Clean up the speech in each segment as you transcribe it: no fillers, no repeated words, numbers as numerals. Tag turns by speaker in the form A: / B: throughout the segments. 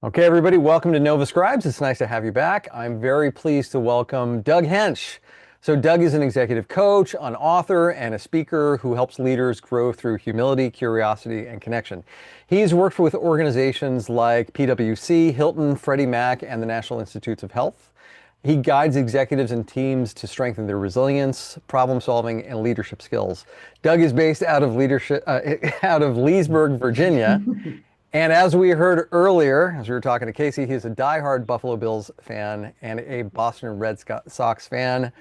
A: Okay, everybody, welcome to Nova Scribes. It's nice to have you back. I'm very pleased to welcome Doug Hensch. So Doug is an executive coach, an author, and a speaker who helps leaders grow through humility, curiosity, and connection. He's worked with organizations like PwC, Hilton, Freddie Mac, and the National Institutes of Health. He guides executives and teams to strengthen their resilience, problem solving, and leadership skills. Doug is based out of out of Leesburg, Virginia. And as we heard earlier, as we were talking to Casey, he's a diehard Buffalo Bills fan and a Boston Red Sox fan.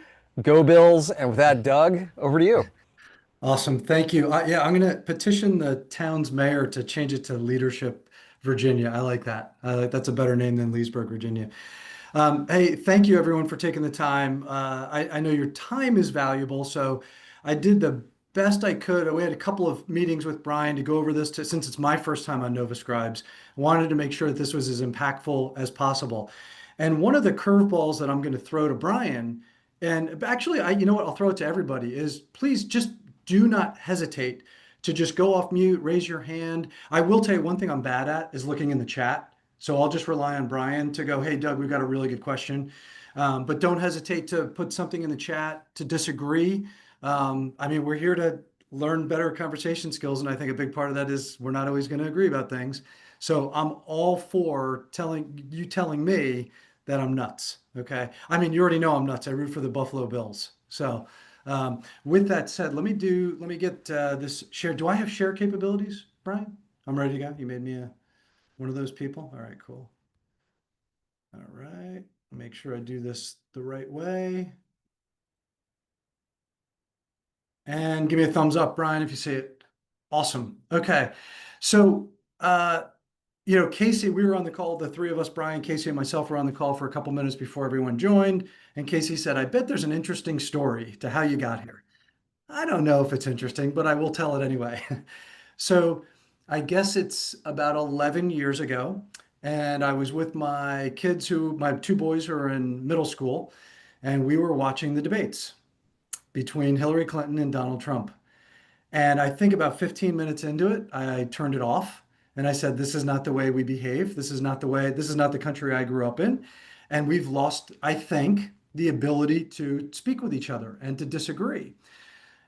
A: Go Bills. And with that, Doug, over to you.
B: Awesome. Thank you. Yeah, I'm going to petition the town's mayor to change it to Leadership Virginia. I like that. That's a better name than Leesburg, Virginia. Hey, thank you everyone for taking the time. I know your time is valuable, so I did the best I could. We had a couple of meetings with Brian to go over this since it's my first time on Nova Scribes. I wanted to make sure that this was as impactful as possible. And one of the curveballs that I'm going to throw to Brian, and actually, you know what, I'll throw it to everybody, is please just do not hesitate to just go off mute, raise your hand. I will tell you one thing I'm bad at is looking in the chat. So I'll just rely on Brian to go, hey, Doug, we've got a really good question. But don't hesitate to put something in the chat to disagree. I mean, we're here to learn better conversation skills. And I think a big part of that is we're not always going to agree about things. So I'm all for telling me that I'm nuts. Okay. I mean, you already know I'm nuts. I root for the Buffalo Bills. So with that said, let me get this share. Do I have share capabilities, Brian? I'm ready to go. You made me one of those people. All right, cool. All right. Make sure I do this the right way. And give me a thumbs up, Brian, if you see it. Awesome. Okay. So, Casey, we were on the call, the three of us, Brian, Casey, and myself were on the call for a couple minutes before everyone joined. And Casey said, I bet there's an interesting story to how you got here. I don't know if it's interesting, but I will tell it anyway. So I guess it's about 11 years ago, and I was with my kids my two boys who are in middle school, and we were watching the debates between Hillary Clinton and Donald Trump. And I think about 15 minutes into it, I turned it off and I said, this is not the way we behave. This is not the country I grew up in. And we've lost, I think, the ability to speak with each other and to disagree.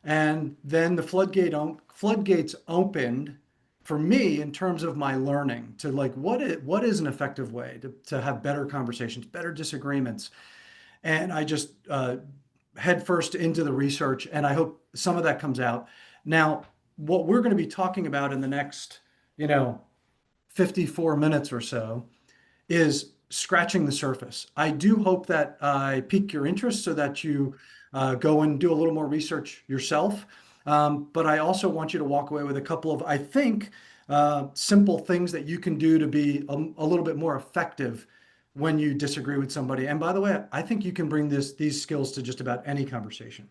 B: And then the floodgates opened for me in terms of my learning to like what is an effective way to have better conversations, better disagreements. And I just head first into the research, and I hope some of that comes out. Now, what we're going to be talking about in the next, 54 minutes or so is scratching the surface. I do hope that I pique your interest so that you go and do a little more research yourself. But I also want you to walk away with a couple of, I think, simple things that you can do to be a little bit more effective when you disagree with somebody. And by the way, I think you can bring these skills to just about any conversation.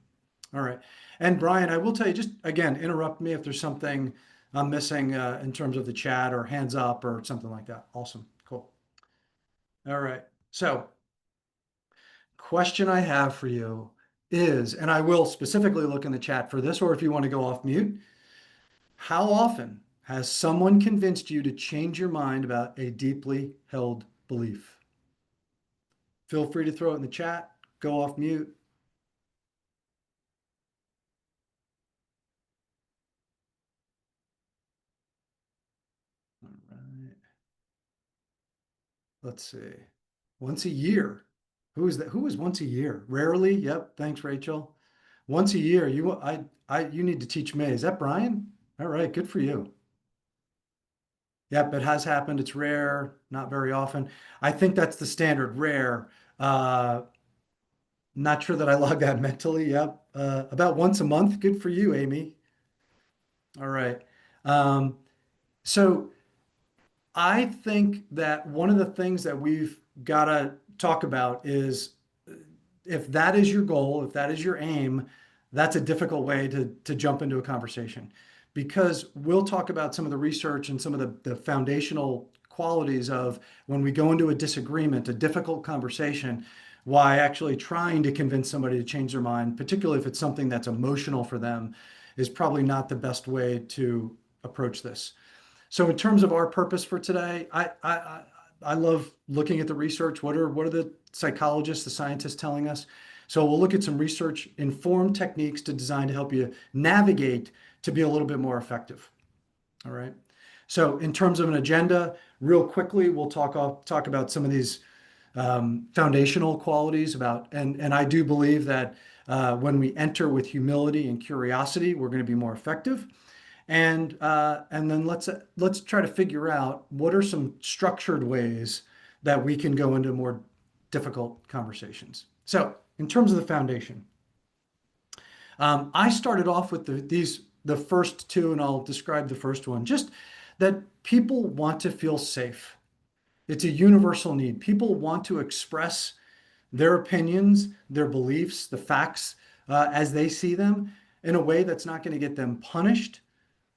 B: All right. And Brian, I will tell you, just again, interrupt me if there's something I'm missing in terms of the chat or hands up or something like that. Awesome. Cool. All right. So, question I have for you is, and I will specifically look in the chat for this, or if you want to go off mute, how often has someone convinced you to change your mind about a deeply held belief? Feel free to throw it in the chat, go off mute. All right. Let's see. Once a year. Who is that? Who is once a year? Rarely. Yep. Thanks, Rachel. Once a year. You need to teach me. Is that Brian? All right. Good for you. Yep. It has happened. It's rare. Not very often. I think that's the standard. Rare. Uh, Not sure that I log that mentally. Yep. About once a month. Good for you, Amy. All right. Um, so I think that one of the things that we've got to talk about is if that is your goal, if that is your aim, that's a difficult way to jump into a conversation because we'll talk about some of the research and some of the foundational qualities of when we go into a disagreement, a difficult conversation, why actually trying to convince somebody to change their mind, particularly if it's something that's emotional for them, is probably not the best way to approach this. So in terms of our purpose for today, I love looking at the research. What are the psychologists, the scientists telling us? So we'll look at some research informed techniques to design to help you navigate to be a little bit more effective. All right. So in terms of an agenda, real quickly, we'll talk about some of these foundational qualities about, and I do believe that when we enter with humility and curiosity, we're going to be more effective. And then let's try to figure out what are some structured ways that we can go into more difficult conversations. So in terms of the foundation, I started off with the first two, and I'll describe the first one. Just that people want to feel safe. It's a universal need. People want to express their opinions, their beliefs, the facts as they see them in a way that's not going to get them punished,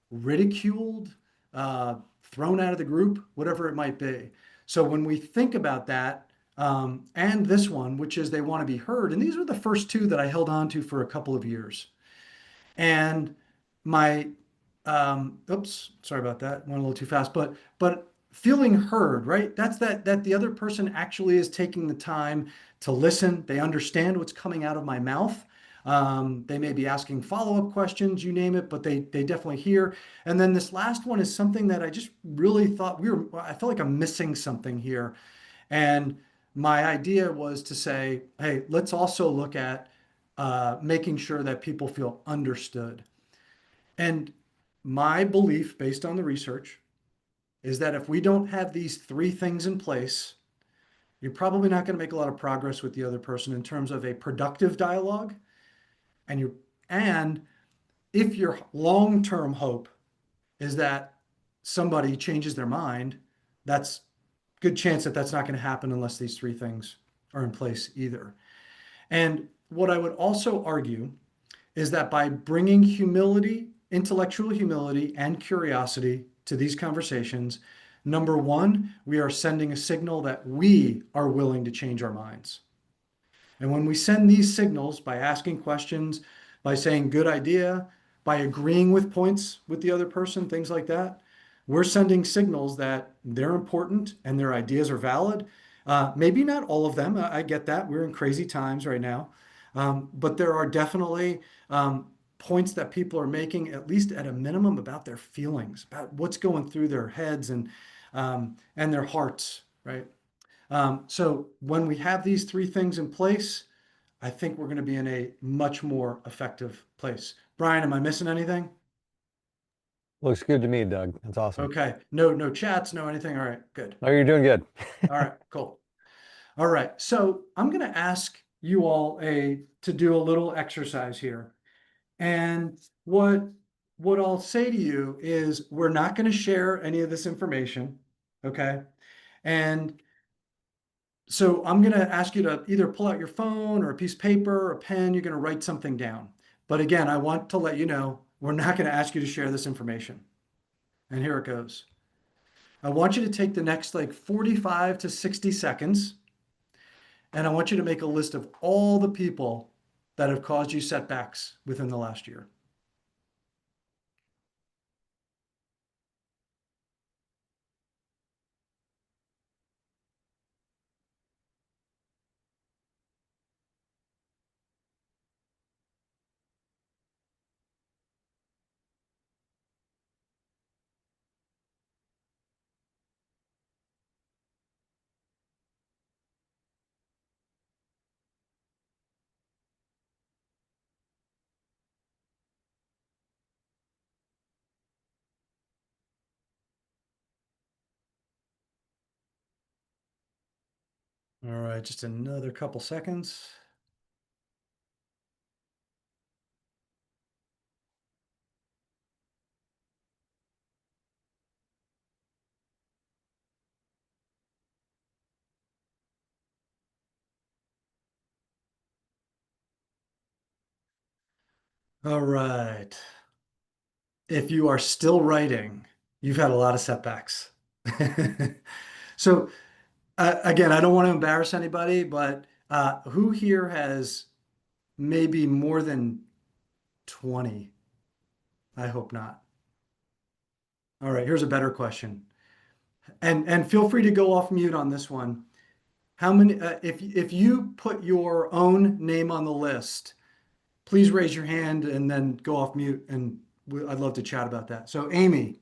B: ridiculed, thrown out of the group, whatever it might be. So when we think about that, and this one, which is they want to be heard, and these were the first two that I held on to for a couple of years. And my, oops, sorry about that, went a little too fast, but feeling heard, right? That's that the other person actually is taking the time to listen. They understand what's coming out of my mouth. They may be asking follow-up questions, you name it, but they definitely hear. And then this last one is something that I just really thought I feel like I'm missing something here. And my idea was to say, hey, let's also look at making sure that people feel understood. And my belief, based on the research, is that if we don't have these three things in place, you're probably not going to make a lot of progress with the other person in terms of a productive dialogue. And if your long-term hope is that somebody changes their mind, that's a good chance that that's not going to happen unless these three things are in place either. And what I would also argue is that by bringing humility, intellectual humility, and curiosity to these conversations, number one, we are sending a signal that we are willing to change our minds. And when we send these signals by asking questions, by saying good idea, by agreeing with points with the other person, things like that, we're sending signals that they're important and their ideas are valid. Maybe not all of them. I get that. We're in crazy times right now. But there are definitely points that people are making, at least at a minimum, about their feelings, about what's going through their heads and their hearts, right? So when we have these three things in place, I think we're going to be in a much more effective place. Brian, am I missing anything?
A: Looks good to me, Doug. That's awesome.
B: Okay. No chats, no anything. All right, good.
A: Oh, you're doing good.
B: All right, cool. All right. So I'm going to ask you all to do a little exercise here. And what I'll say to you is we're not going to share any of this information. Okay. And so I'm going to ask you to either pull out your phone or a piece of paper or a pen. You're going to write something down. But again, I want to let you know, we're not going to ask you to share this information. And here it goes. I want you to take the next like 45 to 60 seconds, and I want you to make a list of all the people that have caused you setbacks within the last year. All right, just another couple seconds. All right. If you are still writing, you've had a lot of setbacks. So again, I don't want to embarrass anybody, but who here has maybe more than 20? I hope not. All right, here's a better question. And feel free to go off mute on this one. How many, if you put your own name on the list, please raise your hand and then go off mute, and I'd love to chat about that. So Amy,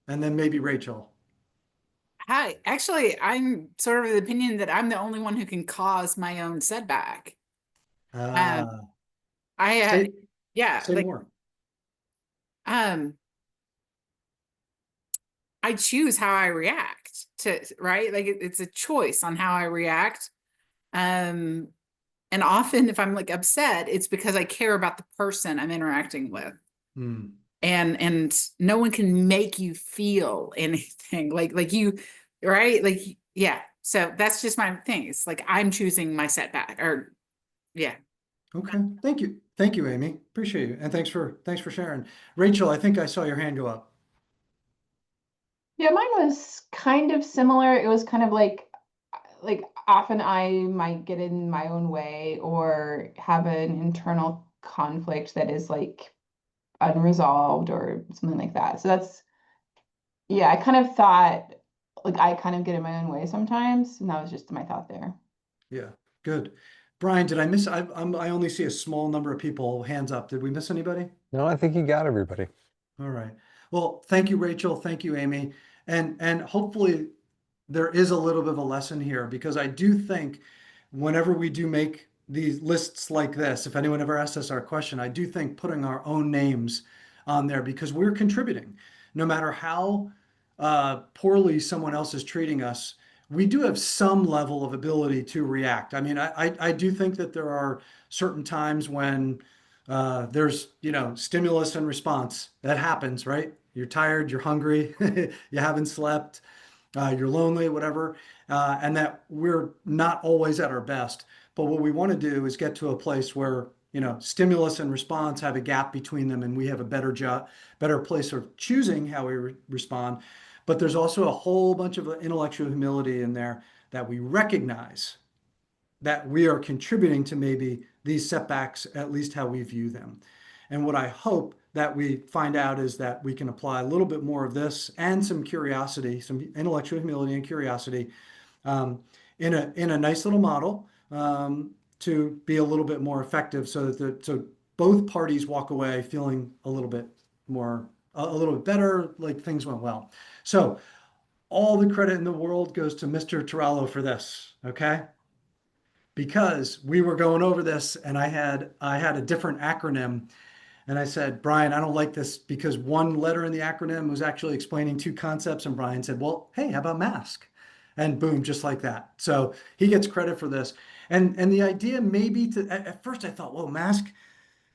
B: and then maybe Rachel.
C: Hi, actually, I'm sort of the opinion that I'm the only one who can cause my own setback. Um,
B: Uh,
C: I,
B: say
C: yeah,
B: say
C: like,
B: more.
C: um, I choose how I react to, right? Like it's a choice on how I react. Um, and often if I'm like upset, it's because I care about the person I'm interacting with.
B: Hmm.
C: And no one can make you feel anything like you, right? Like, yeah. So that's just my thing. It's like I'm choosing my setback or yeah.
B: Okay. Thank you. Thank you, Amy. Appreciate you. And thanks for sharing. Rachel, I think I saw your hand go up.
D: Yeah, mine was kind of similar. It was kind of like often I might get in my own way or have an internal conflict that is like unresolved or something like that. So that's yeah, I kind of thought like I kind of get in my own way sometimes, and that was just my thought there.
B: Yeah. Good. Brian, did I miss? I only see a small number of people hands up. Did we miss anybody?
A: No, I think you got everybody.
B: All right. Well, thank you, Rachel. Thank you, Amy. And hopefully there is a little bit of a lesson here, because I do think whenever we do make these lists like this, if anyone ever asks us our question, I do think putting our own names on there, because we're contributing. No matter how poorly someone else is treating us, we do have some level of ability to react. I mean, I do think that there are certain times when there's, stimulus and response. That happens, right? You're tired, you're hungry, you haven't slept, you're lonely, whatever, and that we're not always at our best. But what we want to do is get to a place where, stimulus and response have a gap between them, and we have a better place of choosing how we respond. But there's also a whole bunch of intellectual humility in there, that we recognize that we are contributing to maybe these setbacks, at least how we view them. And what I hope that we find out is that we can apply a little bit more of this and some curiosity, some intellectual humility and curiosity, um, in a nice little model, to be a little bit more effective, so that so both parties walk away feeling a little bit more, a little bit better, like things went well. So all the credit in the world goes to Mr. Torello for this. Okay, because we were going over this, and I had a different acronym, and I said, Brian, I don't like this, because one letter in the acronym was actually explaining two concepts, and Brian said, well, hey, how about mask? And boom, just like that. So he gets credit for this. And the idea maybe to at first I thought, well, mask,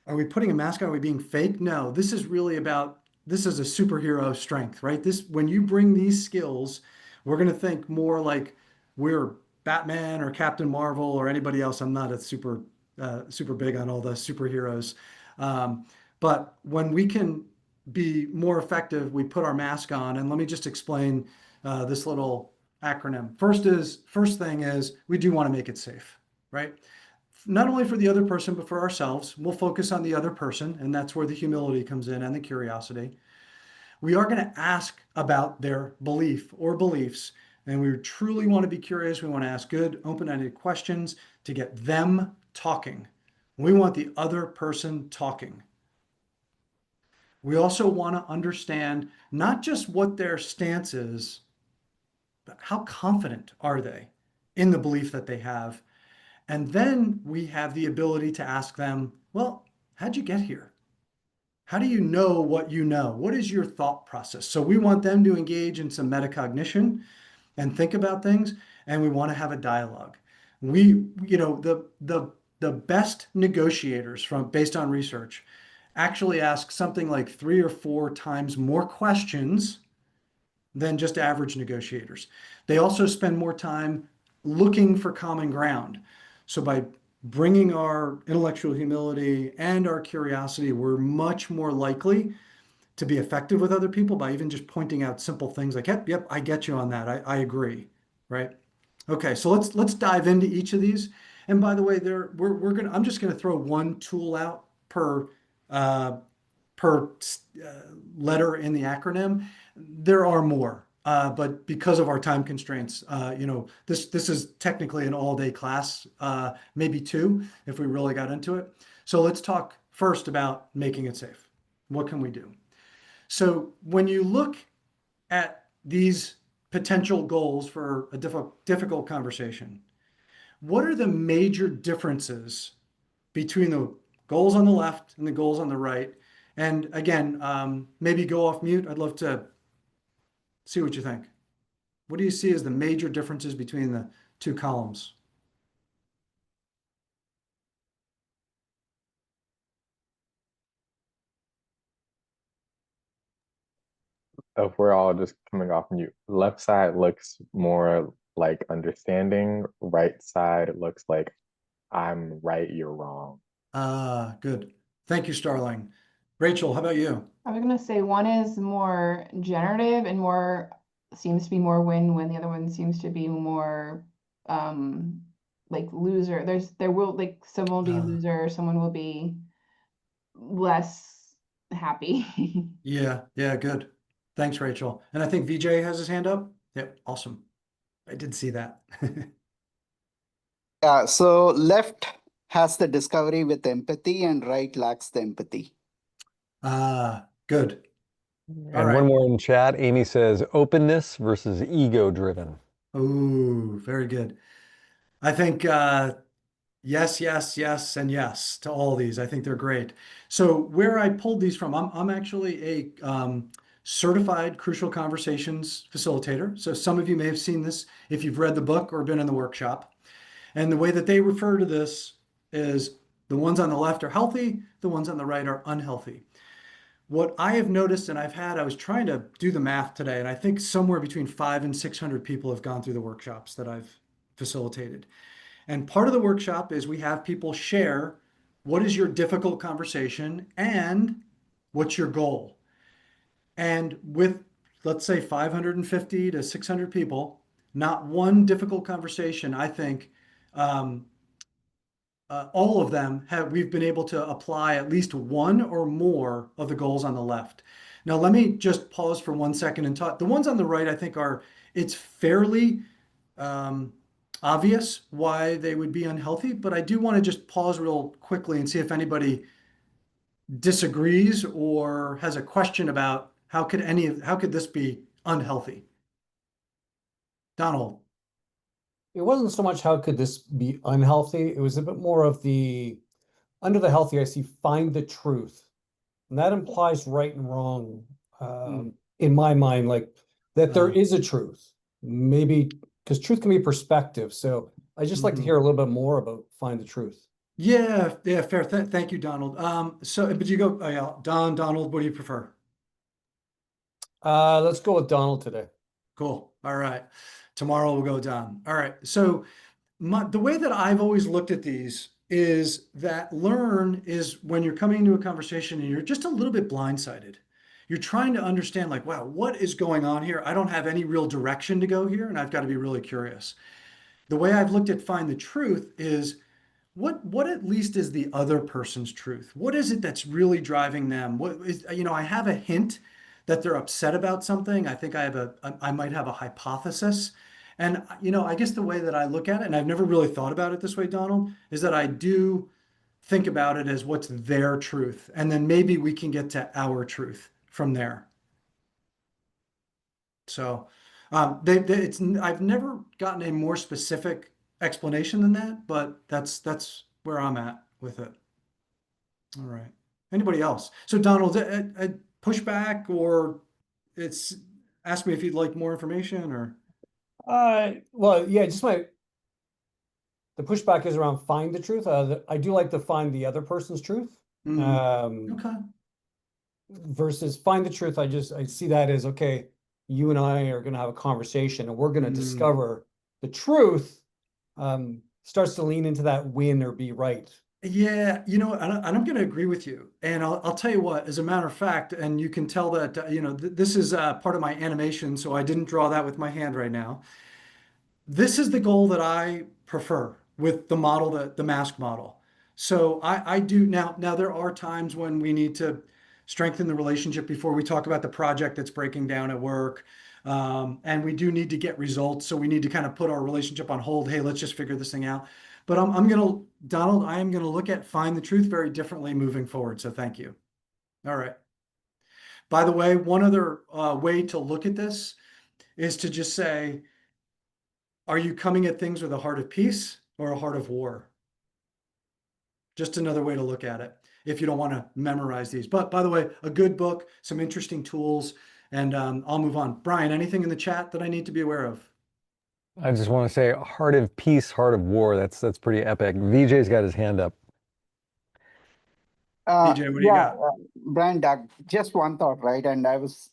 B: are we putting a mask on? Are we being fake? No, this is really about, this is a superhero strength, right? This, when you bring these skills, we're going to think more like we're Batman or Captain Marvel or anybody else. I'm not a super big on all the superheroes. Um, but when we can be more effective, we put our mask on. And let me just explain this little acronym. First thing is, we do want to make it safe, right? Not only for the other person, but for ourselves. We'll focus on the other person, and that's where the humility comes in and the curiosity. We are going to ask about their belief or beliefs, and we truly want to be curious. We want to ask good, open-ended questions to get them talking. We want the other person talking. We also want to understand not just what their stance is, but how confident are they in the belief that they have. And then we have the ability to ask them, well, how'd you get here? How do you know what you know? What is your thought process? So we want them to engage in some metacognition and think about things, and we want to have a dialogue. We, the best negotiators, from based on research, actually ask something like 3 or 4 times more questions than just average negotiators. They also spend more time looking for common ground. So by bringing our intellectual humility and our curiosity, we're much more likely to be effective with other people, by even just pointing out simple things like, yep, I get you on that. I agree, right? Okay, so let's dive into each of these. And by the way, I'm just gonna throw one tool out uh, per letter in the acronym. There are more. but because of our time constraints, this is technically an all-day class, maybe two if we really got into it. So let's talk first about making it safe. What can we do? So when you look at these potential goals for a difficult conversation, what are the major differences between the goals on the left and the goals on the right? And again, maybe go off mute. I'd love to see what you think. What do you see as the major differences between the two columns?
E: If we're all just coming off mute, left side looks more like understanding, right side looks like I'm right, you're wrong.
B: Good. Thank you, Starling. Rachel, how about you?
D: I was gonna say one is more generative and more seems to be more win when the other one seems to be more like loser. There will like someone will be
B: Uh,
D: loser, someone will be less happy.
B: yeah, good. Thanks, Rachel. And I think VJ has his hand up. Yep, awesome. I did see that.
F: Yeah, so left has the discovery with empathy and right lacks the empathy.
B: Good. All
A: And
B: right.
A: one more in chat. Amy says openness versus ego driven.
B: Ooh, very good. I think yes, yes, yes, and yes to all these. I think they're great. So where I pulled these from, I'm actually a certified Crucial Conversations facilitator. So some of you may have seen this if you've read the book or been in the workshop. And the way that they refer to this is the ones on the left are healthy, the ones on the right are unhealthy. What I have noticed, and I was trying to do the math today, and I think somewhere between 500 and 600 people have gone through the workshops that I've facilitated. And part of the workshop is we have people share what is your difficult conversation and what's your goal. And with, let's say, 550 to 600 people, not one difficult conversation, I think, all of them we've been able to apply at least one or more of the goals on the left. Now, let me just pause for 1 second and talk. The ones on the right, I think it's fairly obvious why they would be unhealthy, but I do want to just pause real quickly and see if anybody disagrees or has a question about how could this be unhealthy? Donald.
G: It wasn't so much how could this be unhealthy. It was a bit more of under the healthy, I see find the truth. And that implies right and wrong in my mind, like that there is a truth. Maybe because truth can be perspective. So I just like to hear a little bit more about find the truth.
B: Yeah, fair. Thank you, Donald. But you go, yeah, Donald, what do you prefer?
G: Let's go with Donald today.
B: Cool. All right. Tomorrow we'll go Don. All right. So the way that I've always looked at these is that learn is when you're coming into a conversation and you're just a little bit blindsided. You're trying to understand like, wow, what is going on here? I don't have any real direction to go here, and I've got to be really curious. The way I've looked at find the truth is what at least is the other person's truth? What is it that's really driving them? What is, I have a hint that they're upset about something. I think I might have a hypothesis. And, I guess the way that I look at it, and I've never really thought about it this way, Donald, is that I do think about it as what's their truth. And then maybe we can get to our truth from there. So I've never gotten a more specific explanation than that, but that's where I'm at with it. All right. Anybody else? So Donald, a pushback or ask me if you'd like more information or.
G: Well, yeah, the pushback is around find the truth. I do like to find the other person's truth.
B: Okay.
G: Versus find the truth. I see that as, okay, you and I are going to have a conversation and we're going to discover the truth. Starts to lean into that win or be right.
B: Yeah, and I'm going to agree with you. And I'll tell you what, as a matter of fact, and you can tell that, this is part of my animation, so I didn't draw that with my hand right now. This is the goal that I prefer with the model, the mask model. So I do now there are times when we need to strengthen the relationship before we talk about the project that's breaking down at work. And we do need to get results. So we need to kind of put our relationship on hold. Hey, let's just figure this thing out. But Donald, I am going to look at find the truth very differently moving forward. So thank you. All right. By the way, one other way to look at this is to just say, are you coming at things with a heart of peace or a heart of war? Just another way to look at it if you don't want to memorize these. But by the way, a good book, some interesting tools, and I'll move on. Brian, anything in the chat that I need to be aware of?
A: I just want to say heart of peace, heart of war. That's pretty epic. VJ's got his hand up.
B: DJ, what do you got?
F: Brian, Doug, just one thought, right? And I was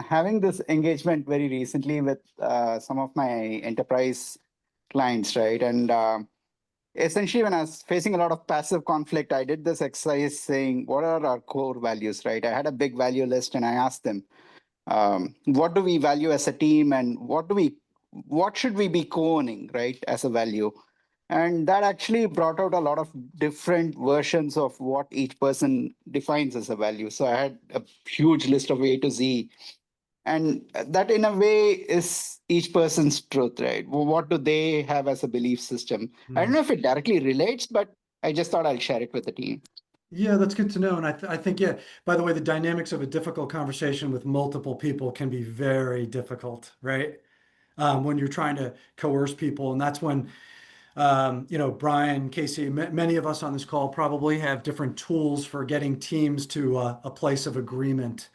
F: having this engagement very recently with some of my enterprise clients, right? And essentially, when I was facing a lot of passive conflict, I did this exercise saying, what are our core values, right? I had a big value list and I asked them, what do we value as a team and what should we be co-owning, right, as a value? And that actually brought out a lot of different versions of what each person defines as a value. So I had a huge list of A to Z. And that in a way is each person's truth, right? What do they have as a belief system? I don't know if it directly relates, but I just thought I'll share it with the team.
B: Yeah, that's good to know. And I think, yeah, by the way, the dynamics of a difficult conversation with multiple people can be very difficult, right? When you're trying to coerce people. And that's when, Brian, Casey, many of us on this call probably have different tools for getting teams to a place of agreement,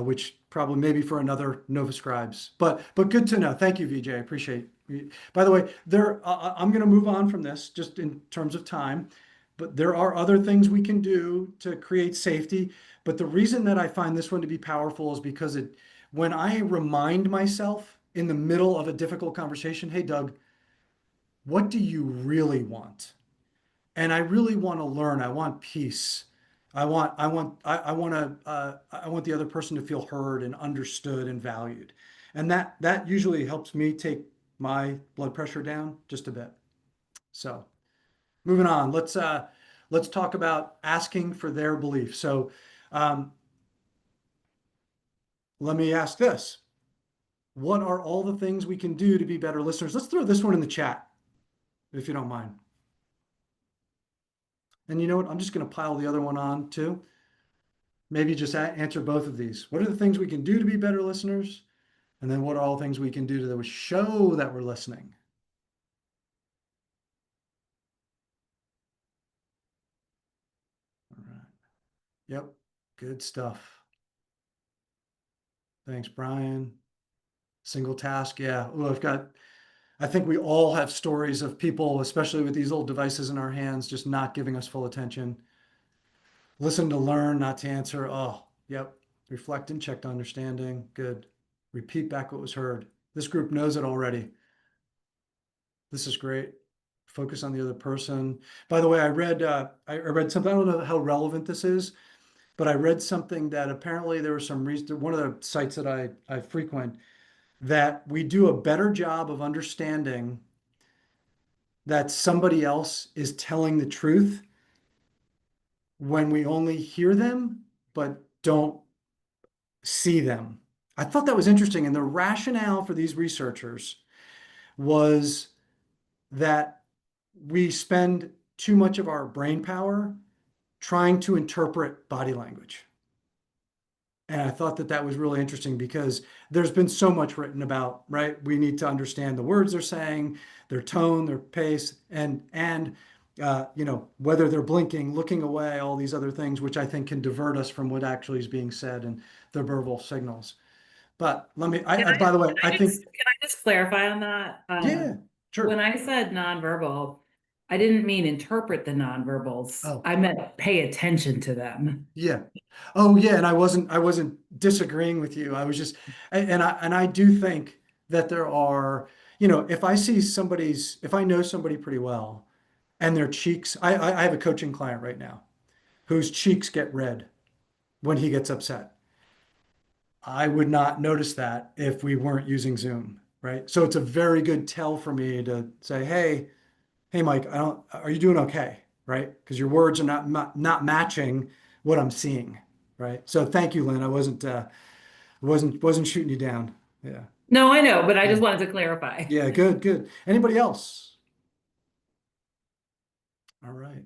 B: which probably maybe for another Nova Scribes. But good to know. Thank you, VJ. I appreciate it. By the way, I'm going to move on from this just in terms of time. But there are other things we can do to create safety. But the reason that I find this one to be powerful is because when I remind myself in the middle of a difficult conversation, hey, Doug, what do you really want? And I really want to learn. I want peace. I want the other person to feel heard and understood and valued. And that usually helps me take my blood pressure down just a bit. So moving on, let's talk about asking for their belief. So let me ask this. What are all the things we can do to be better listeners? Let's throw this one in the chat, if you don't mind. And you know what? I'm just going to pile the other one on too. Maybe just answer both of these. What are the things we can do to be better listeners? And then what are all the things we can do to show that we're listening? All right. Yep. Good stuff. Thanks, Brian. Single task. Yeah. Oh, I think we all have stories of people, especially with these old devices in our hands, just not giving us full attention. Listen to learn, not to answer. Oh, yep. Reflect and check to understanding. Good. Repeat back what was heard. This group knows it already. This is great. Focus on the other person. By the way, I read something. I don't know how relevant this is, but I read something that apparently there was some reason, one of the sites that I frequent, that we do a better job of understanding that somebody else is telling the truth when we only hear them, but don't see them. I thought that was interesting. And the rationale for these researchers was that we spend too much of our brain power trying to interpret body language. And I thought that was really interesting because there's been so much written about, right? We need to understand the words they're saying, their tone, their pace, and whether they're blinking, looking away, all these other things, which I think can divert us from what actually is being said and the verbal signals. But by the way, I think.
H: Can I just clarify on that?
B: Yeah, sure.
H: When I said nonverbal, I didn't mean interpret the nonverbals.
B: Oh.
H: I meant pay attention to them.
B: Yeah. Oh, yeah. And I wasn't disagreeing with you. I was just, and I do think that there are, if I know somebody pretty well and their cheeks, I have a coaching client right now whose cheeks get red when he gets upset. I would not notice that if we weren't using Zoom, right? So it's a very good tell for me to say, hey, Mike, are you doing okay? Right? Because your words are not matching what I'm seeing, right? So thank you, Lynn. I wasn't shooting you down. Yeah.
H: No, I know, but I just wanted to clarify.
B: Yeah, good. Anybody else? All right.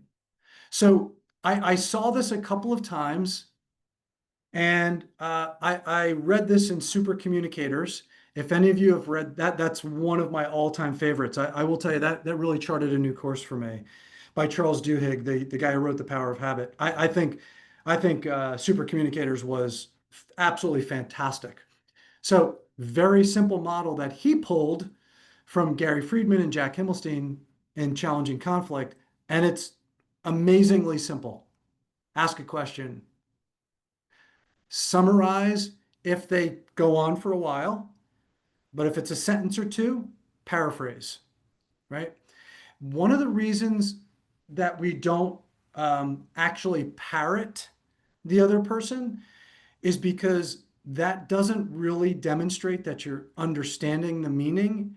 B: So I saw this a couple of times, and I read this in Super Communicators. If any of you have read that, that's one of my all-time favorites. I will tell you that really charted a new course for me, by Charles Duhigg, the guy who wrote The Power of Habit. I think Super Communicators was absolutely fantastic. So very simple model that he pulled from Gary Friedman and Jack Himmelstein in Challenging Conflict, and it's amazingly simple. Ask a question, summarize if they go on for a while, but if it's a sentence or two, paraphrase, right? One of the reasons that we don't actually parrot the other person is because that doesn't really demonstrate that you're understanding the meaning.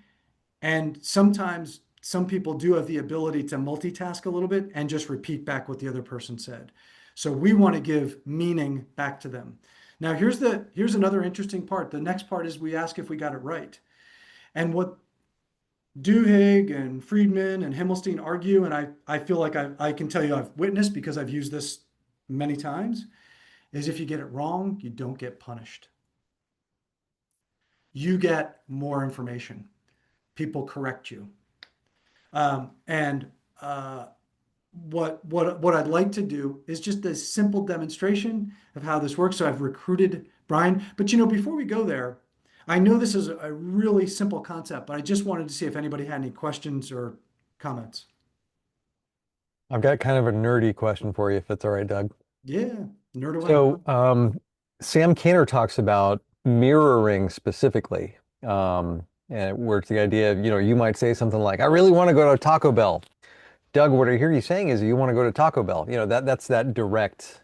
B: And sometimes some people do have the ability to multitask a little bit and just repeat back what the other person said. So we want to give meaning back to them. Now, here's another interesting part. The next part is we ask if we got it right. And what Duhigg and Friedman and Himmelstein argue, and I feel like I can tell you I've witnessed because I've used this many times, is if you get it wrong, you don't get punished. You get more information. People correct you. What I'd like to do is just a simple demonstration of how this works. So I've recruited Brian, but before we go there, I know this is a really simple concept, but I just wanted to see if anybody had any questions or comments.
A: I've got kind of a nerdy question for you, if that's all right, Doug.
B: Yeah, nerd away.
A: So Sam Kanner talks about mirroring specifically, and where it's the idea of, you might say something like, I really want to go to Taco Bell. Doug, what I hear you saying is you want to go to Taco Bell. That's that direct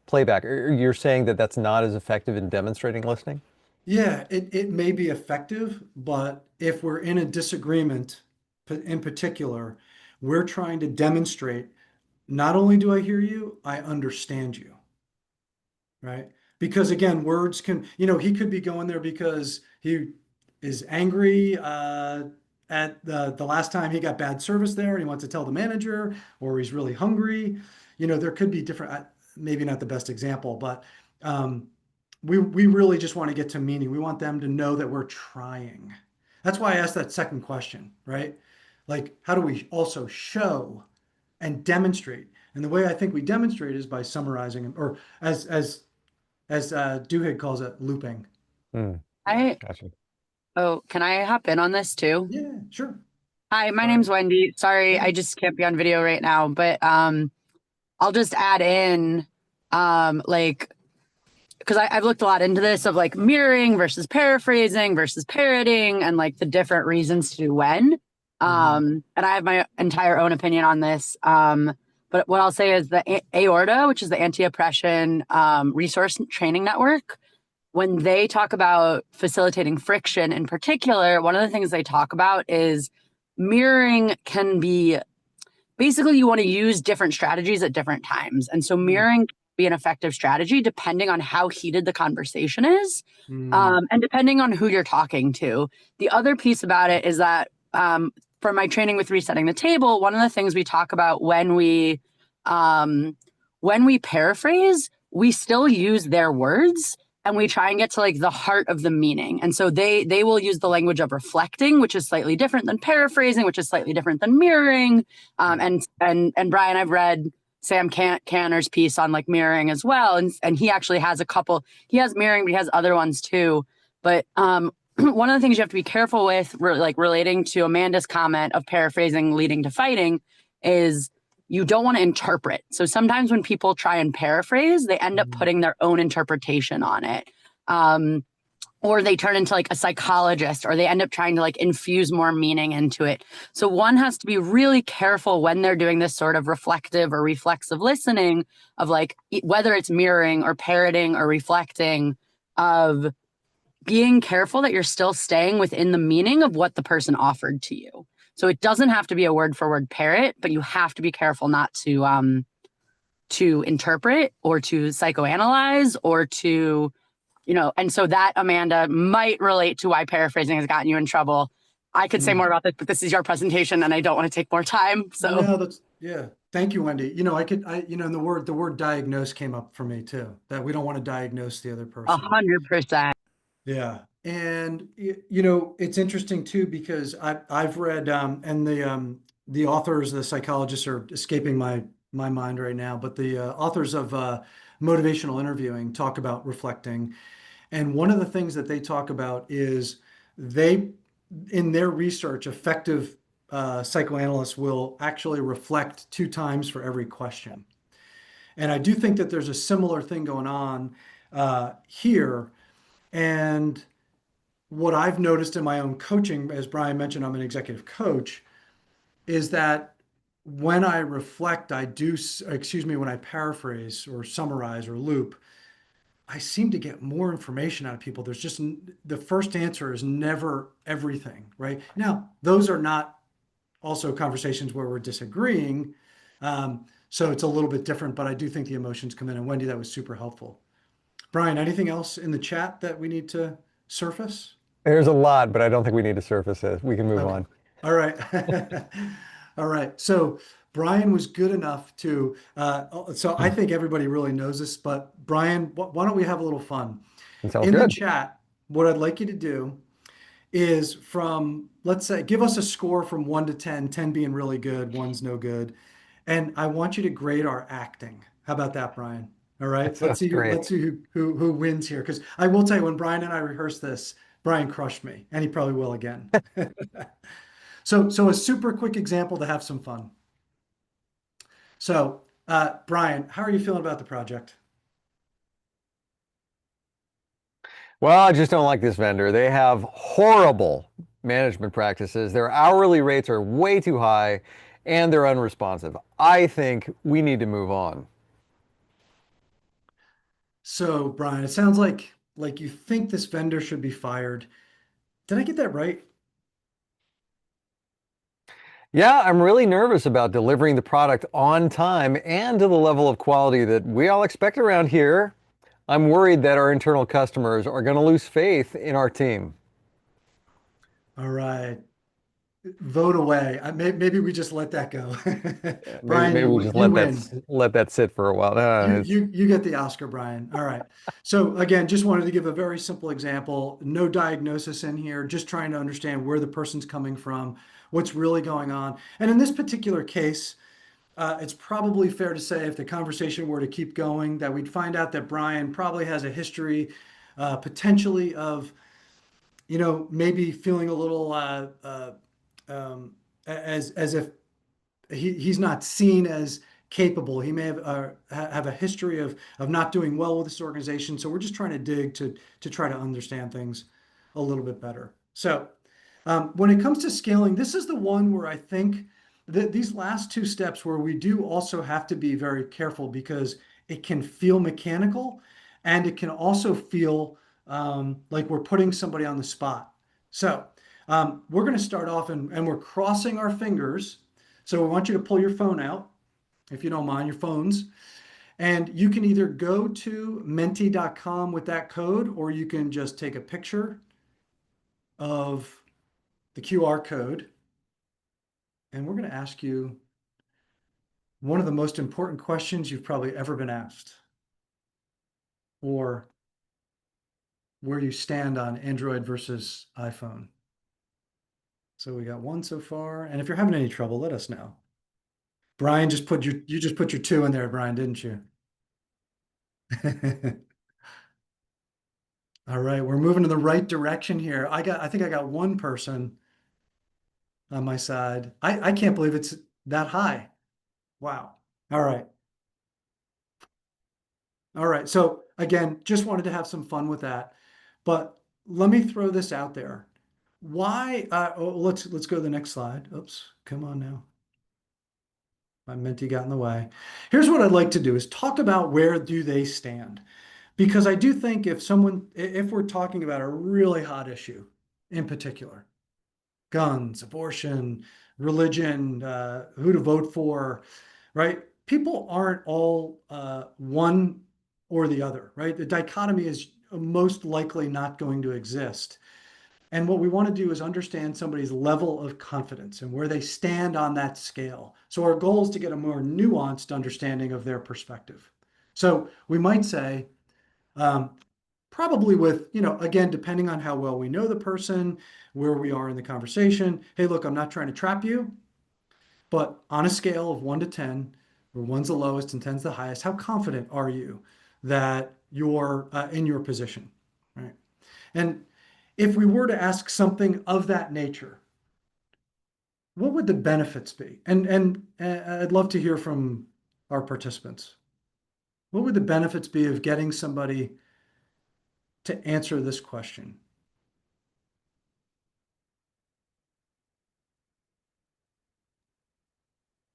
A: playback. You're saying that that's not as effective in demonstrating listening?
B: Yeah, it may be effective, but if we're in a disagreement in particular, we're trying to demonstrate, not only do I hear you, I understand you, right? Because again, words can, he could be going there because he is angry at the last time he got bad service there and he wants to tell the manager, or he's really hungry. There could be different, maybe not the best example, but we really just want to get to meaning. We want them to know that we're trying. That's why I asked that second question, right? Like, how do we also show and demonstrate? And the way I think we demonstrate is by summarizing, or as Duhigg calls it, looping.
A: Gotcha.
I: Oh, can I hop in on this too?
B: Yeah, sure.
I: Hi, my name's Wendy. Sorry, I just can't be on video right now, but I'll just add in because I've looked a lot into this of like mirroring versus paraphrasing versus parroting and like the different reasons to do when. And I have my entire own opinion on this. But what I'll say is the AORTA, which is the Anti-Oppression Resource Training Network, when they talk about facilitating friction in particular, one of the things they talk about is mirroring can be, basically you want to use different strategies at different times. And so mirroring can be an effective strategy depending on how heated the conversation is and depending on who you're talking to. The other piece about it is that for my training with Resetting the Table, one of the things we talk about when we paraphrase, we still use their words and we try and get to like the heart of the meaning. And so they will use the language of reflecting, which is slightly different than paraphrasing, which is slightly different than mirroring. And Brian, I've read Sam Kanner's piece on like mirroring as well. And he actually has he has mirroring, but he has other ones too. But one of the things you have to be careful with, like relating to Amanda's comment of paraphrasing leading to fighting, is you don't want to interpret. So sometimes when people try and paraphrase, they end up putting their own interpretation on it. Or they turn into like a psychologist, or they end up trying to like infuse more meaning into it. So one has to be really careful when they're doing this sort of reflective or reflexive listening of like, whether it's mirroring or parroting or reflecting, of being careful that you're still staying within the meaning of what the person offered to you. So it doesn't have to be a word for word parrot, but you have to be careful not to interpret or to psychoanalyze or to And so that, Amanda, might relate to why paraphrasing has gotten you in trouble. I could say more about this, but this is your presentation and I don't want to take more time. So
B: no, yeah. Thank you, Wendy. And the word diagnose came up for me too, that we don't want to diagnose the other person.
I: 100%.
B: Yeah. And it's interesting too, because I've read, and the authors, the psychologists are escaping my mind right now, but the authors of motivational interviewing talk about reflecting. And one of the things that they talk about is in their research, effective psychoanalysts will actually reflect 2 times for every question. And I do think that there's a similar thing going on here. And what I've noticed in my own coaching, as Brian mentioned, I'm an executive coach, is that when I reflect, when I paraphrase or summarize or loop, I seem to get more information out of people. There's just the first answer is never everything, right? Now, those are not also conversations where we're disagreeing. So it's a little bit different, but I do think the emotions come in. And Wendy, that was super helpful. Brian, anything else in the chat that we need to surface?
A: There's a lot, but I don't think we need to surface it. We can move on.
B: All right. All right. So Brian was good enough to, so I think everybody really knows this, but Brian, why don't we have a little fun?
A: Sounds
B: in
A: good.
B: the chat, what I'd like you to do is let's say, give us a score from 1 to 10, 10 being really good, 1's no good. And I want you to grade our acting. How about that, Brian? All right. Let's see who wins here. Because I will tell you, when Brian and I rehearsed this, Brian crushed me, and he probably will again. So a super quick example to have some fun. So, Brian, how are you feeling about the project?
A: Well, I just don't like this vendor. They have horrible management practices. Their hourly rates are way too high, and they're unresponsive. I think we need to move on.
B: So, Brian, it sounds like you think this vendor should be fired. Did I get that right?
A: Yeah, I'm really nervous about delivering the product on time and to the level of quality that we all expect around here. I'm worried that our internal customers are going to lose faith in our team.
B: All right. Vote away. Maybe we just let that go. Brian,
A: maybe we just let that sit for a while.
B: You get the Oscar, Brian. All right. So again, just wanted to give a very simple example. No diagnosis in here, just trying to understand where the person's coming from, what's really going on. And in this particular case, it's probably fair to say, if the conversation were to keep going, that we'd find out that Brian probably has a history, potentially of, maybe feeling a little as if he's not seen as capable. He may have a history of not doing well with this organization. So we're just trying to dig to try to understand things a little bit better. So when it comes to scaling, this is the one where I think that these last 2 steps, where we do also have to be very careful, because it can feel mechanical, and it can also feel like we're putting somebody on the spot. So we're going to start off, and we're crossing our fingers. So we want you to pull your phone out, if you don't mind, your phones. And you can either go to menti.com with that code, or you can just take a picture of the QR code. And we're going to ask you one of the most important questions you've probably ever been asked, or where you stand on Android versus iPhone. So we got 1 so far. And if you're having any trouble, let us know. Brian, you just put your 2 in there, Brian, didn't you? All right, we're moving in the right direction here. I think I got 1 person on my side. I can't believe it's that high. Wow. All right. All right. So again, just wanted to have some fun with that. But let me throw this out there. Why? Let's go to the next slide. Oops, come on now. My Menti got in the way. Here's what I'd like to do is talk about where do they stand. Because I do think if we're talking about a really hot issue in particular, guns, abortion, religion, who to vote for, right? People aren't all one or the other, right? The dichotomy is most likely not going to exist. And what we want to do is understand somebody's level of confidence and where they stand on that scale. So our goal is to get a more nuanced understanding of their perspective. So we might say, probably with, again, depending on how well we know the person, where we are in the conversation, hey, look, I'm not trying to trap you, but on a scale of 1 to 10, where 1's the lowest and 10's the highest, how confident are you that you're in your position, right? And if we were to ask something of that nature, what would the benefits be? And I'd love to hear from our participants. What would the benefits be of getting somebody to answer this question?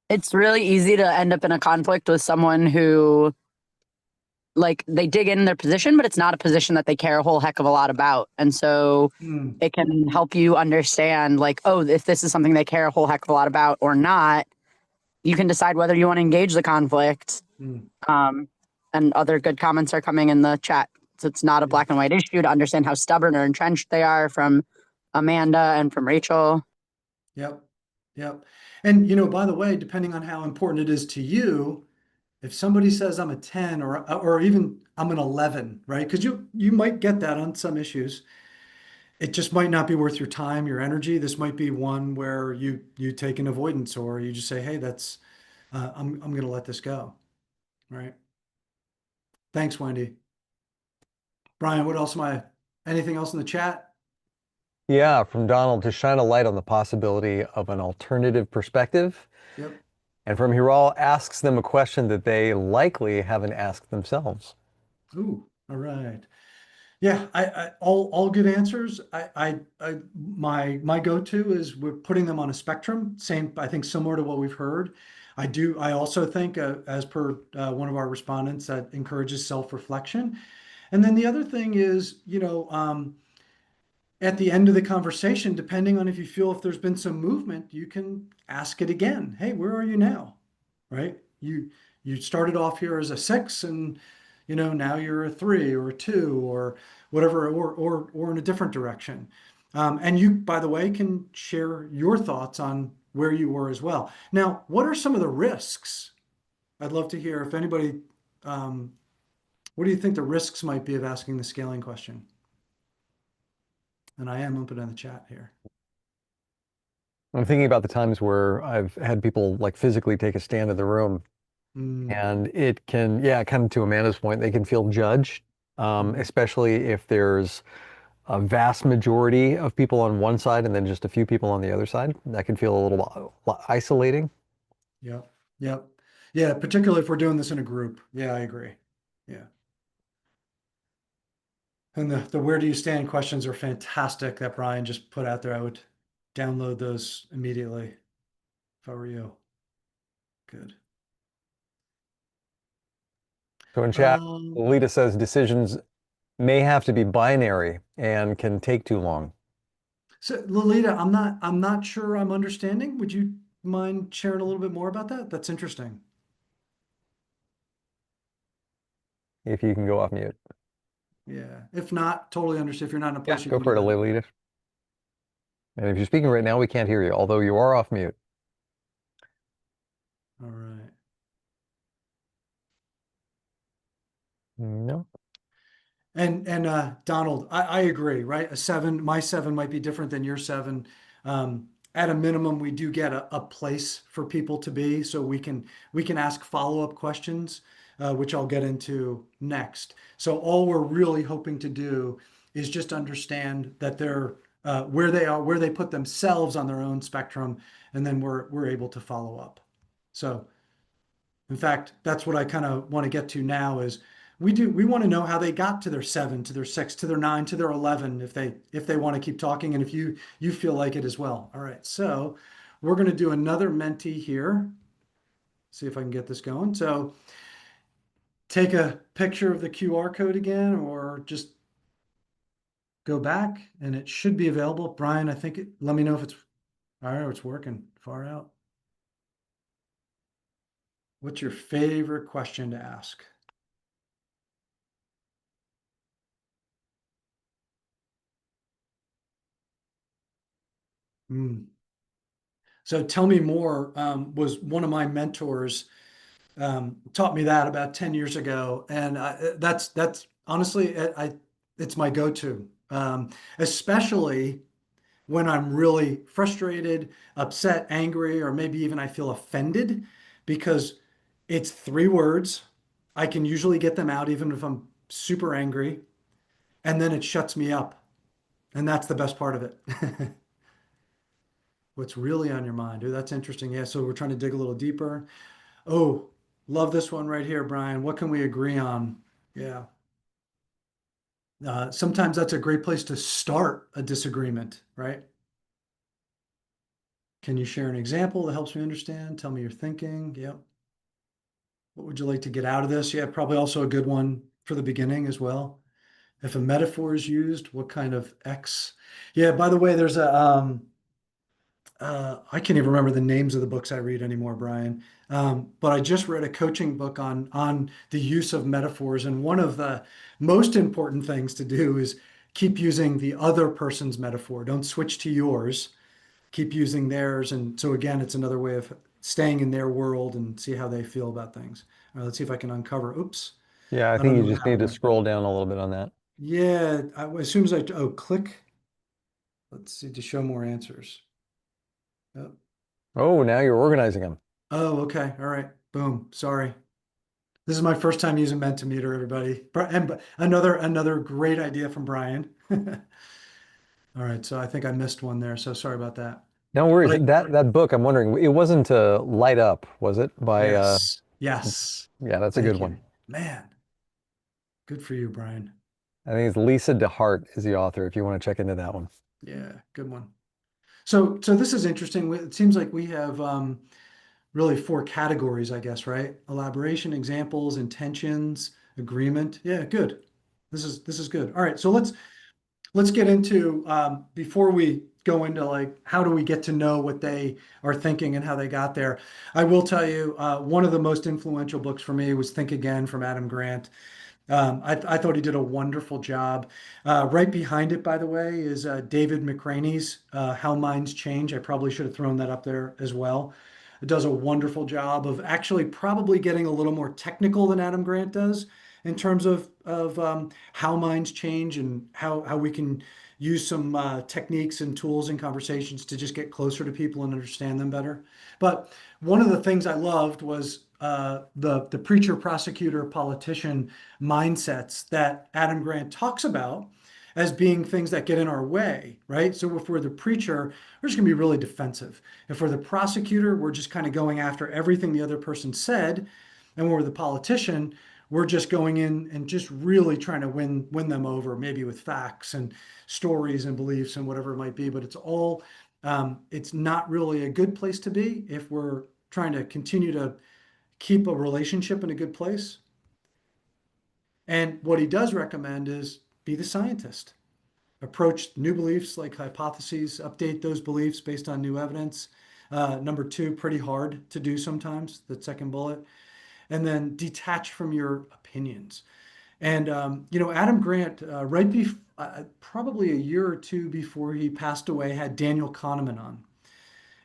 I: It's really easy to end up in a conflict with someone who, like, they dig in their position, but it's not a position that they care a whole heck of a lot about. And so it can help you understand, like, oh, if this is something they care a whole heck of a lot about or not, you can decide whether you want to engage the conflict. And other good comments are coming in the chat. So it's not a black and white issue to understand how stubborn or entrenched they are, from Amanda and from Rachel.
B: Yep. Yep. And, by the way, depending on how important it is to you, if somebody says I'm a 10 or even I'm an 11, right? Because you might get that on some issues. It just might not be worth your time, your energy. This might be one where you take an avoidance, or you just say, hey, that's I'm going to let this go, right? Thanks, Wendy. Brian, what else anything else in the chat?
A: Yeah, from Donald, to shine a light on the possibility of an alternative perspective.
B: Yep.
A: And from Hiral, asks them a question that they likely haven't asked themselves.
B: Ooh, all right. Yeah, all good answers. My go-to is we're putting them on a spectrum. Same, I think, similar to what we've heard. I also think, as per one of our respondents, that encourages self-reflection. And then the other thing is, at the end of the conversation, depending on if you feel if there's been some movement, you can ask it again. Hey, where are you now? Right? You started off here as a 6, and now you're a 3 or a 2 or whatever, or in a different direction. And you, by the way, can share your thoughts on where you were as well. Now, what are some of the risks? I'd love to hear if anybody, what do you think the risks might be of asking the scaling question? And I am open in the chat here.
A: I'm thinking about the times where I've had people like physically take a stand in the room, and it can, kind of to Amanda's point, they can feel judged, especially if there's a vast majority of people on one side and then just a few people on the other side. That can feel a little isolating.
B: Yep. Yep. Yeah, particularly if we're doing this in a group. Yeah, I agree. Yeah. And the where do you stand questions are fantastic that Brian just put out there. I would download those immediately if I were you. Good.
A: So in chat, Lolita says decisions may have to be binary and can take too long.
B: So Lolita, I'm not sure I'm understanding. Would you mind sharing a little bit more about that? That's interesting.
A: If you can go off mute.
B: Yeah. If not, totally understand. If you're not in a place you
A: Go
B: can
A: for it,
B: do that.
A: Lolita. And if you're speaking right now, we can't hear you, although you are off mute.
B: All right.
A: No.
B: And Donald, I agree, right? A 7, my 7 might be different than your 7. At a minimum, we do get a place for people to be, so we can ask follow-up questions, which I'll get into next. So all we're really hoping to do is just understand that they're where they are, where they put themselves on their own spectrum, and then we're able to follow up. So, in fact, that's what I kind of want to get to now is we want to know how they got to their 7, to their 6, to their 9, to their 11, if they want to keep talking, and if you feel like it as well. All right, so we're going to do another Menti here. See if I can get this going. So take a picture of the QR code again, or just go back, and it should be available. Brian, I think let me know if it's all right. It's working far out. What's your favorite question to ask? Mm. So tell me more, was one of my mentors, taught me that about 10 years ago. And that's honestly, it's my go-to, especially when I'm really frustrated, upset, angry, or maybe even I feel offended, because it's 3 words. I can usually get them out even if I'm super angry, and then it shuts me up. And that's the best part of it. What's really on your mind? Ooh, that's interesting. Yeah, so we're trying to dig a little deeper. Oh, love this one right here, Brian. What can we agree on? Yeah. Sometimes that's a great place to start a disagreement, right? Can you share an example that helps me understand? Tell me your thinking. Yep. What would you like to get out of this? Yeah, probably also a good one for the beginning as well. If a metaphor is used, what kind of X? Yeah, by the way, there's I can't even remember the names of the books I read anymore, Brian. But I just read a coaching book on the use of metaphors, and one of the most important things to do is keep using the other person's metaphor. Don't switch to yours. Keep using theirs, and so again, it's another way of staying in their world and see how they feel about things. All right, let's see if I can uncover. Oops,
A: Yeah, I
B: I don't
A: think
B: know
A: you
B: what
A: just need
B: happened
A: to
B: there.
A: scroll down a little bit on that.
B: Yeah, as soon as click. Let's see to show more answers. Oh,
A: Oh, now you're organizing them.
B: oh, okay. All right. Boom. Sorry. This is my first time using Mentimeter, everybody. And another great idea from Brian. All right, so I think I missed one there, so sorry about that.
A: No worries.
B: But
A: That book, I'm wondering, it wasn't Light Up, was it? By
B: yes, yes.
A: yeah, that's a good
B: Thank
A: one.
B: you. Man, good for you, Brian.
A: I think it's Lisa DeHart is the author, if you want to check into that one.
B: Yeah, good one. So this is interesting. It seems like we have really 4 categories, I guess, right? Elaboration, examples, intentions, agreement. Yeah, good. This is good. All right, so let's get into before we go into like how do we get to know what they are thinking and how they got there. I will tell you one of the most influential books for me was Think Again from Adam Grant. I thought he did a wonderful job. Right behind it, by the way, is David McCraney's How Minds Change. I probably should have thrown that up there as well. It does a wonderful job of actually probably getting a little more technical than Adam Grant does in terms of how minds change and how we can use some techniques and tools and conversations to just get closer to people and understand them better. But one of the things I loved was the preacher, prosecutor, politician mindsets that Adam Grant talks about as being things that get in our way, right? So if we're the preacher, we're just going to be really defensive. If we're the prosecutor, we're just kind of going after everything the other person said. And when we're the politician, we're just going in and just really trying to win them over, maybe with facts and stories and beliefs and whatever it might be. But it's not really a good place to be if we're trying to continue to keep a relationship in a good place. And what he does recommend is be the scientist. Approach new beliefs like hypotheses, update those beliefs based on new evidence. Number 2, pretty hard to do sometimes, the second bullet. And then detach from your opinions. And, Adam Grant, probably a year or 2 before he passed away, had Daniel Kahneman on.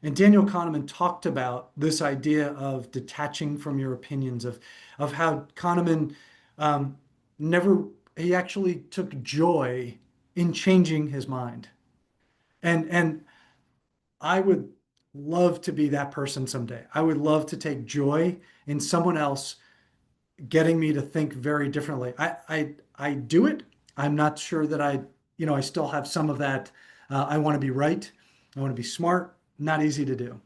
B: And Daniel Kahneman talked about this idea of detaching from your opinions, of how Kahneman never, he actually took joy in changing his mind. And I would love to be that person someday. I would love to take joy in someone else getting me to think very differently. I do it. I'm not sure that I still have some of that. I want to be right. I want to be smart. Not easy to do.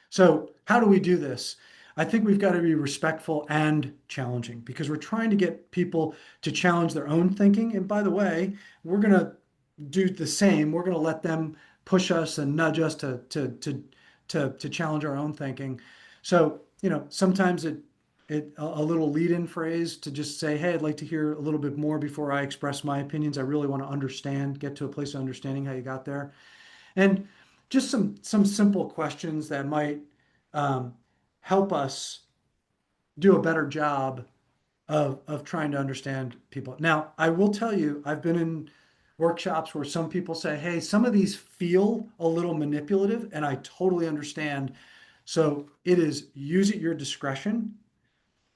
B: So how do we do this? I think we've got to be respectful and challenging because we're trying to get people to challenge their own thinking. And by the way, we're going to do the same. We're going to let them push us and nudge us to challenge our own thinking. So, sometimes a little lead-in phrase to just say, hey, I'd like to hear a little bit more before I express my opinions. I really want to understand, get to a place of understanding how you got there. And just some simple questions that might help us do a better job of trying to understand people. Now, I will tell you, I've been in workshops where some people say, hey, some of these feel a little manipulative, and I totally understand. So it is use at your discretion.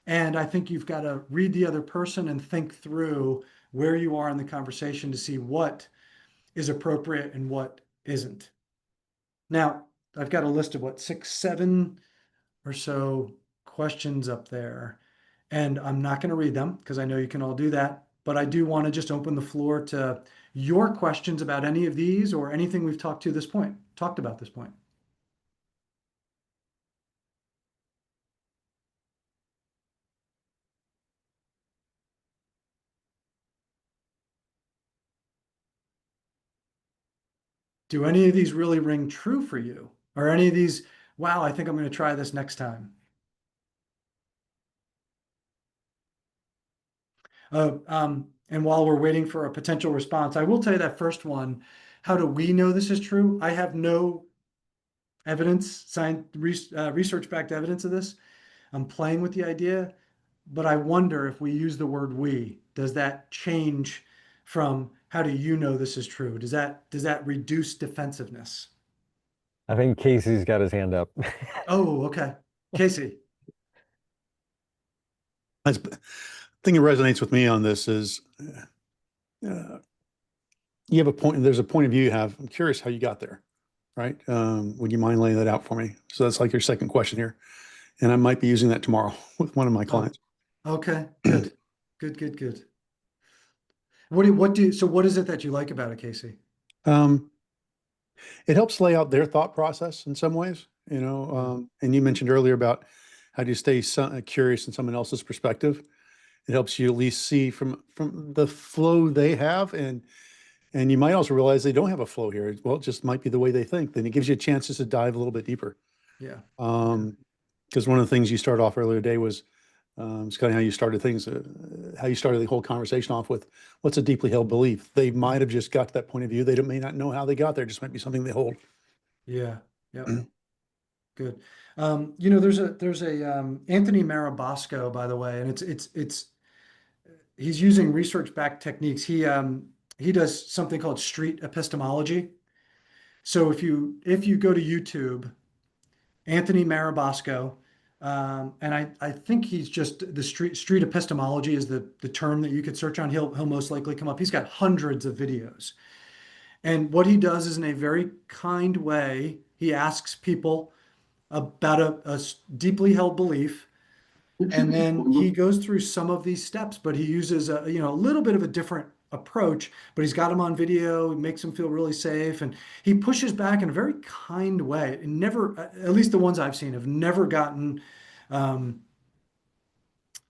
B: And I think you've got to read the other person and think through where you are in the conversation to see what is appropriate and what isn't. Now, I've got a list of what, 6, 7 or so questions up there. And I'm not going to read them because I know you can all do that. But I do want to just open the floor to your questions about any of these or anything we've talked about this point. Do any of these really ring true for you? Or any of these, wow, I think I'm going to try this next time? And while we're waiting for a potential response, I will tell you that first one, how do we know this is true? I have no evidence, research-backed evidence of this. I'm playing with the idea, but I wonder if we use the word we, does that change from how do you know this is true? Does that reduce defensiveness?
A: I think Casey's got his hand up.
B: Oh, okay. Casey.
J: The thing that resonates with me on this is you have a point, there's a point of view you have. I'm curious how you got there, right? Would you mind laying that out for me? So that's like your second question here. And I might be using that tomorrow with one of my clients.
B: Okay, good. Good. So what is it that you like about it, Casey?
J: It helps lay out their thought process in some ways, you know, and you mentioned earlier about how do you stay curious in someone else's perspective. It helps you at least see from the flow they have, and you might also realize they don't have a flow here. Well, it just might be the way they think. Then it gives you chances to dive a little bit deeper.
B: Yeah.
J: Because one of the things you started off earlier today was it's kind of how you started things, how you started the whole conversation off with what's a deeply held belief. They might have just got to that point of view. They may not know how they got there. It just might be something they hold.
B: Yeah. Good. You know, there's a Anthony Marabosco, by the way, and he's using research-backed techniques. He does something called street epistemology. So if you go to YouTube, Anthony Marabosco, and I think he's just the street epistemology is the term that you could search on. He'll most likely come up. He's got hundreds of videos. And what he does is in a very kind way, he asks people about a deeply held belief. And then he goes through some of these steps, but he uses a little bit of a different approach, but he's got them on video. He makes them feel really safe, and he pushes back in a very kind way. And never, at least the ones I've seen, have never gotten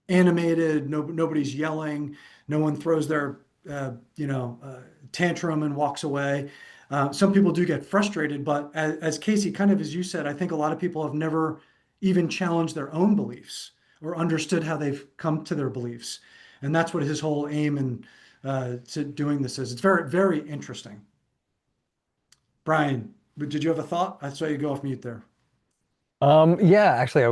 B: animated. Nobody's yelling. No one throws their tantrum and walks away. Some people do get frustrated, but as Casey, kind of as you said, I think a lot of people have never even challenged their own beliefs or understood how they've come to their beliefs. And that's what his whole aim to doing this is. It's very, very interesting. Brian, did you have a thought? I saw you go off mute there.
A: Yeah, actually,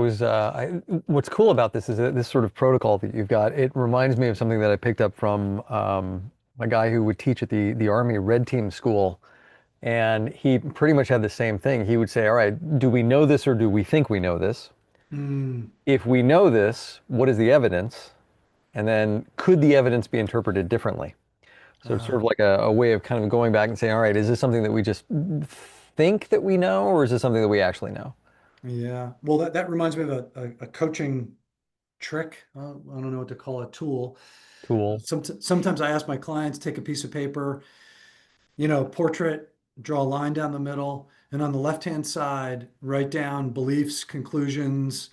A: what's cool about this is that this sort of protocol that you've got, it reminds me of something that I picked up from a guy who would teach at the Army Red Team school. And he pretty much had the same thing. He would say, all right, do we know this or do we think we know this? If we know this, what is the evidence? And then could the evidence be interpreted differently? So it's sort of like a way of kind of going back and saying, all right, is this something that we just think that we know, or is this something that we actually know?
B: Yeah. Well, that reminds me of a coaching trick. I don't know what to call it, tool. Sometimes I ask my clients, take a piece of paper, portrait, draw a line down the middle, and on the left-hand side, write down beliefs, conclusions,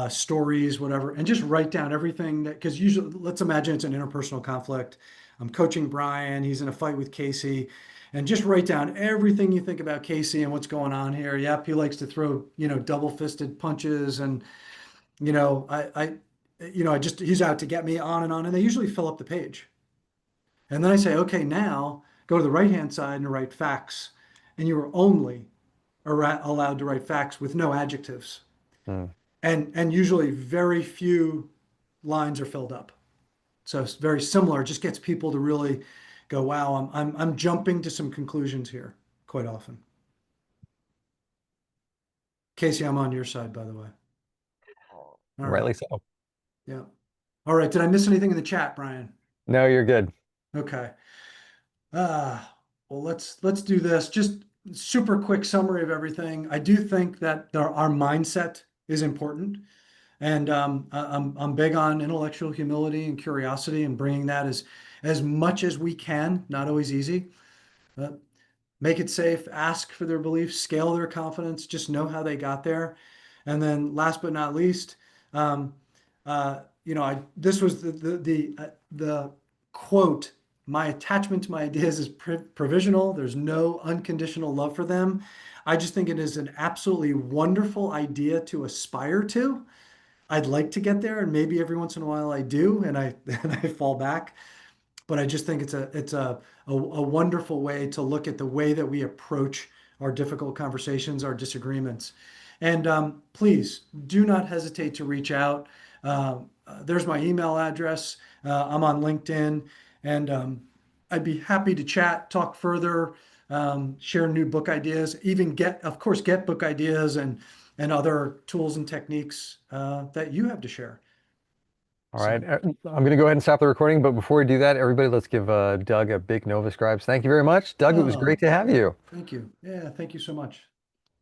B: stories, whatever, and just write down everything because usually, let's imagine it's an interpersonal conflict. I'm coaching Brian, he's in a fight with Casey, and just write down everything you think about Casey and what's going on here. Yep, he likes to throw, double-fisted punches, and, he's out to get me, on, and they usually fill up the page. And then I say, okay, now go to the right-hand side and write facts. And you are only allowed to write facts with no adjectives. And usually very few lines are filled up. So it's very similar. It just gets people to really go, wow, I'm jumping to some conclusions here quite often. Casey, I'm on your side, by the way. All
A: Rightly
B: right.
A: so.
B: Yeah. All right. Did I miss anything in the chat, Brian?
A: No, you're good.
B: Okay. Well, let's do this. Just super quick summary of everything. I do think that our mindset is important, and I'm big on intellectual humility and curiosity and bringing that as much as we can. Not always easy. Make it safe. Ask for their beliefs. Scale their confidence. Just know how they got there. And then, last but not least, this was the quote. My attachment to my ideas is provisional. There's no unconditional love for them. I just think it is an absolutely wonderful idea to aspire to. I'd like to get there, and maybe every once in a while I do, and I and I fall back. But I just think it's a wonderful way to look at the way that we approach our difficult conversations, our disagreements. And please do not hesitate to reach out. There's my email address. I'm on LinkedIn, and I'd be happy to chat, talk further, share new book ideas, even get book ideas and other tools and techniques that you have to share.
A: All right. I'm going to go ahead and stop the recording. But before we do that, everybody, let's give Doug a big Nova Scribes. Thank you very much. Doug, it was great to have you.
B: Thank you. Yeah, thank you so much.